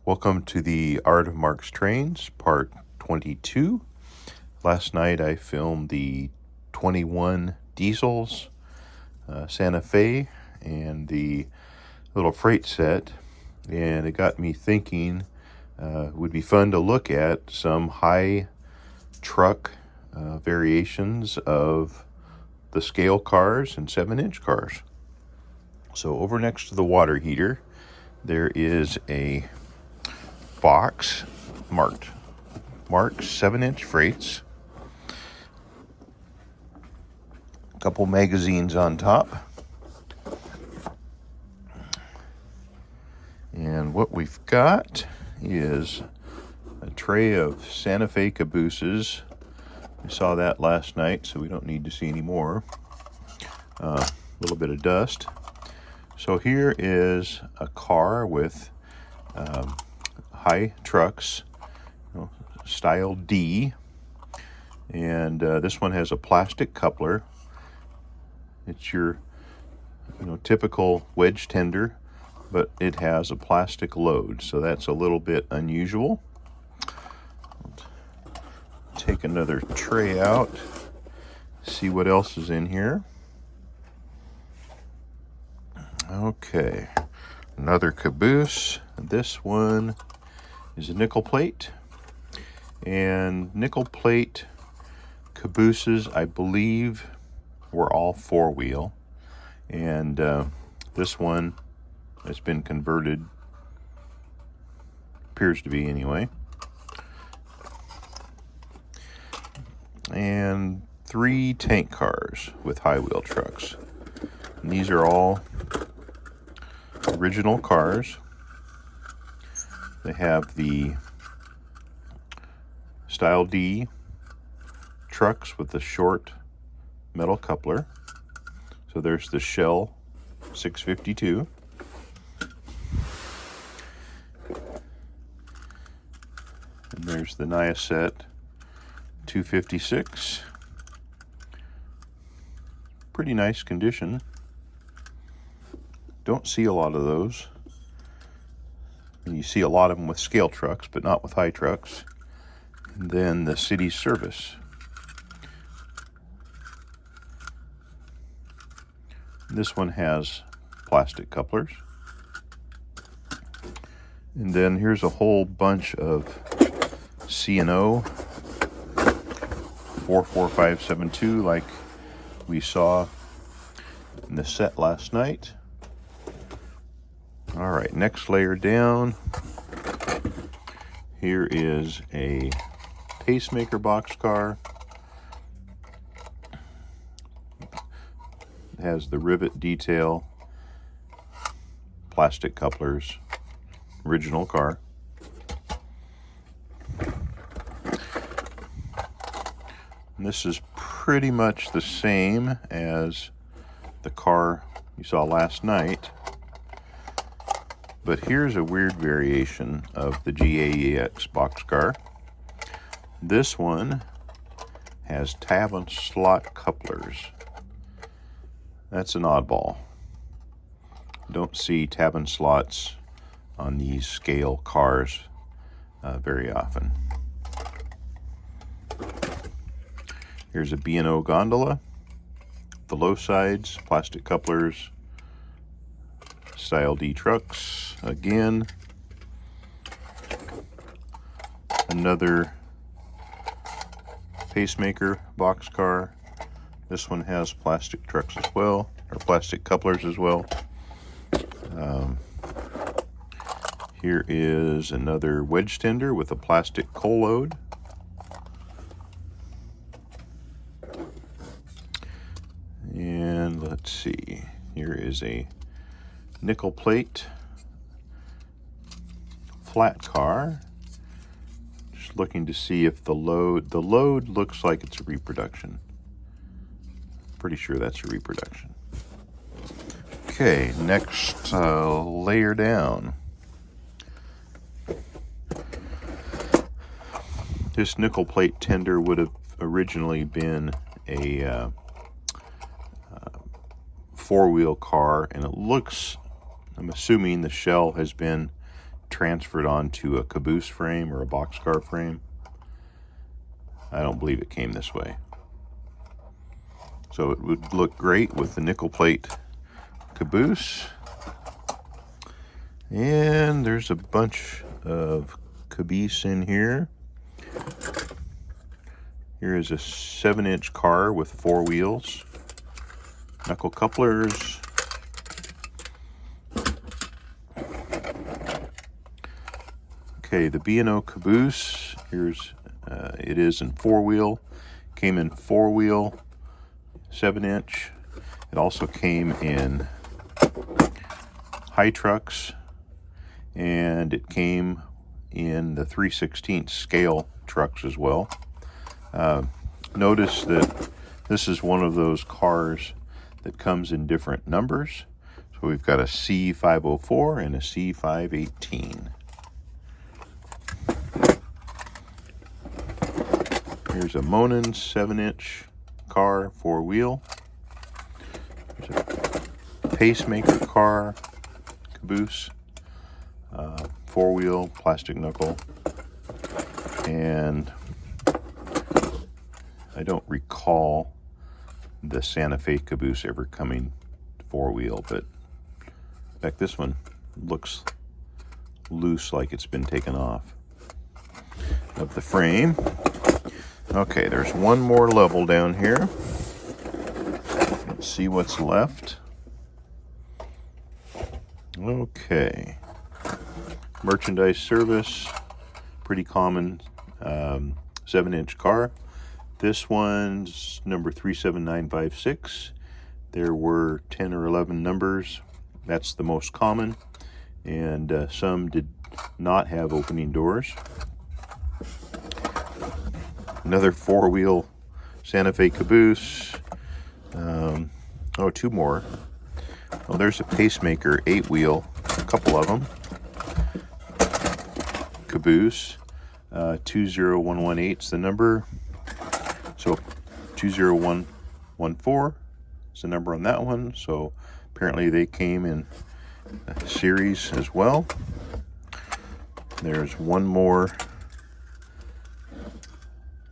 Welcome to the Art of Marx Trains, part 22. Last night I filmed the 21 diesels, Santa Fe, and the little freight set, and it got me thinking it would be fun to look at some high truck variations of the scale cars and 7-inch cars. So over next to the water heater, there is a box marked Marx 7-inch freights. A couple magazines on top. And what we've got is a tray of Santa Fe cabooses. We saw that last night, so we don't need to see any more. A little bit of dust. So here is a car with high trucks, style D, and this one has a plastic coupler. It's your typical wedge tender, but it has a plastic load, so that's a little bit unusual. Take another tray out, see what else is in here. Okay, another caboose. This one is a nickel plate, and nickel plate cabooses, I believe, were all 4-wheel, and this one has been converted, appears to be anyway. And 3 tank cars with high wheel trucks, and these are all original cars. They have the Style D trucks with the short metal coupler. So there's the Shell 652. And there's the Niacet 256. Pretty nice condition. Don't see a lot of those. You see a lot of them with scale trucks, but not with high trucks. And then the City Service. This one has plastic couplers. And then here's a whole bunch of C&O 44572 like we saw in the set last night. All right, next layer down, here is a pacemaker boxcar. It has the rivet detail, plastic couplers, original car. And this is pretty much the same as the car you saw last night. But here's a weird variation of the GAEX boxcar. This one has tab and slot couplers. That's an oddball. Don't see tab and slots on these scale cars very often. Here's a B&O gondola. The low sides, plastic couplers, Style D trucks again. Another pacemaker boxcar. This one has plastic trucks as well, or plastic couplers as well. Here is another wedge tender with a plastic coal load. And let's see, here is a nickel plate flat car. Just looking to see if the load looks like it's a reproduction. Pretty sure that's a reproduction. Okay, next layer down. This nickel plate tender would have originally been a 4-wheel car, and it looks, I'm assuming the shell has been transferred onto a caboose frame or a boxcar frame. I don't believe it came this way. So it would look great with the nickel plate caboose. And there's a bunch of caboose in here. Here is a 7-inch car with 4 wheels, knuckle couplers, okay, the B&O caboose. Here's it is in 4-wheel. Came in 4-wheel, 7-inch. It also came in high trucks, and it came in the 3/16 scale trucks as well. Notice that this is one of those cars that comes in different numbers. So we've got a C504 and a C518. Here's a Monin 7-inch car, 4-wheel. There's a pacemaker car, caboose, 4-wheel, plastic knuckle. And I don't recall the Santa Fe caboose ever coming 4-wheel, but in fact this one looks loose, like it's been taken off of the frame. Okay, there's one more level down here. Let's see what's left. Okay, merchandise service, pretty common 7-inch car. This one's number 37956. There were 10 or 11 numbers. That's the most common, and some did not have opening doors. Another 4-wheel Santa Fe caboose. Oh, 2 more. Oh, there's a pacemaker 8-wheel, a couple of them. Caboose, 20118 is the number. So 20114 is the number on that one. So apparently they came in a series as well. There's one more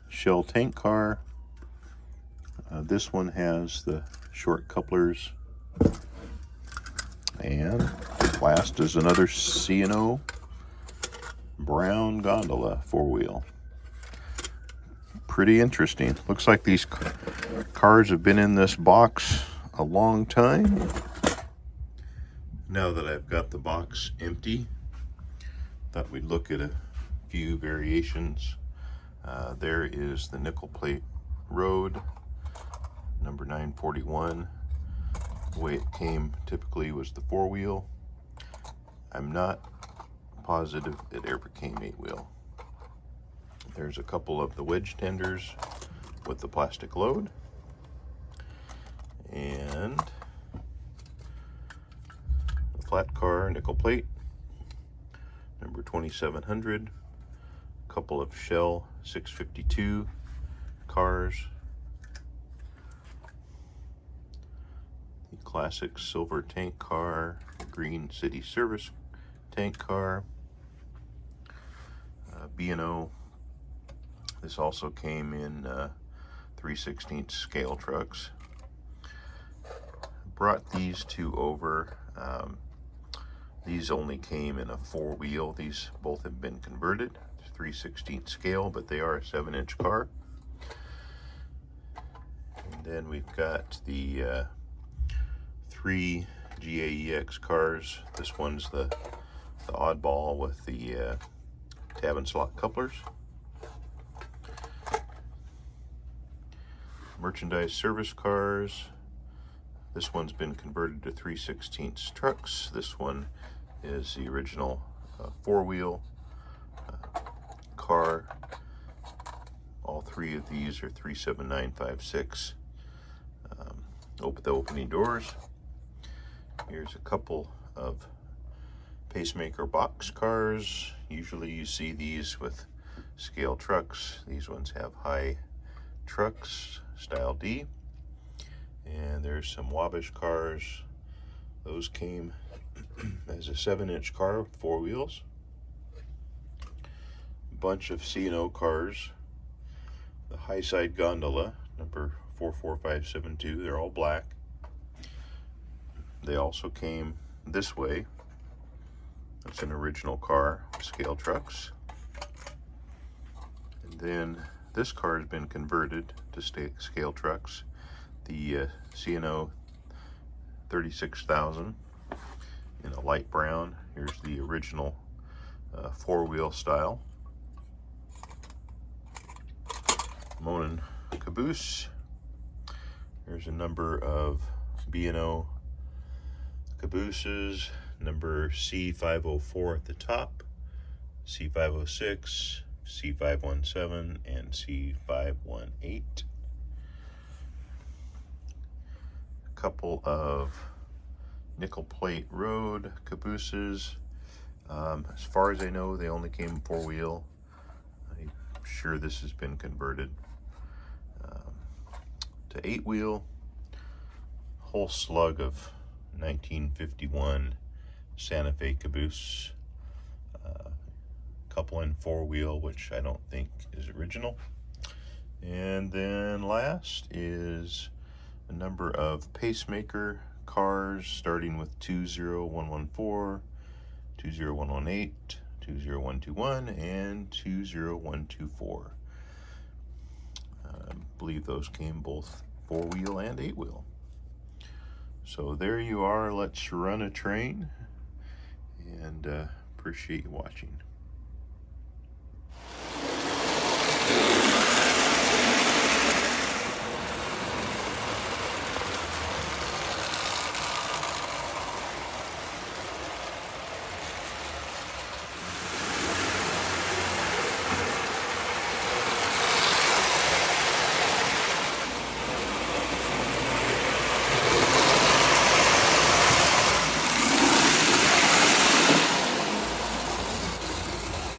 Shell tank car. This one has the short couplers. And last is another C&O brown gondola 4-wheel. Pretty interesting. Looks like these cars have been in this box a long time. Now that I've got the box empty, thought we'd look at a few variations. There is the nickel plate road, number 941. The way it came typically was the 4-wheel. I'm not positive it ever came 8-wheel. There's a couple of the wedge tenders with the plastic load, and a flat car nickel plate, number 2700. A couple of Shell 652 cars, the classic silver tank car, green city service tank car, B&O. This also came in 3/16 scale trucks. Brought these two over. These only came in a 4-wheel. These both have been converted to 3/16 scale, but they are a 7-inch car. And then we've got the 3 GAEX cars. This one's the oddball with the tab and slot couplers. Merchandise service cars. This one's been converted to 3/16 trucks. This one is the original 4-wheel car. All 3 of these are 37956. Open the opening doors. Here's a couple of pacemaker box cars. Usually you see these with scale trucks. These ones have high trucks, style D. And there's some Wabash cars. Those came as a 7-inch car with 4 wheels. bunch of C&O cars. The high side gondola, number 44572, they're all black. They also came this way. That's an original car, scale trucks. And then this car has been converted to scale trucks. The C&O 36,000 in a light brown. Here's the original four-wheel style. Monin caboose. There's a number of B&O cabooses. Number C504 at the top, C506, C517, and C518. A couple of nickel plate road cabooses. As far as I know, they only came four-wheel. I'm sure this has been converted to eight-wheel. Whole slug of 1951 Santa Fe caboose. Couple in four-wheel, which I don't think is original. And then last is a number of pacemaker cars, starting with 20114, 20118, 20121, and 20124. I believe those came both four-wheel and eight-wheel. So there you are. Let's run a train, and appreciate you watching.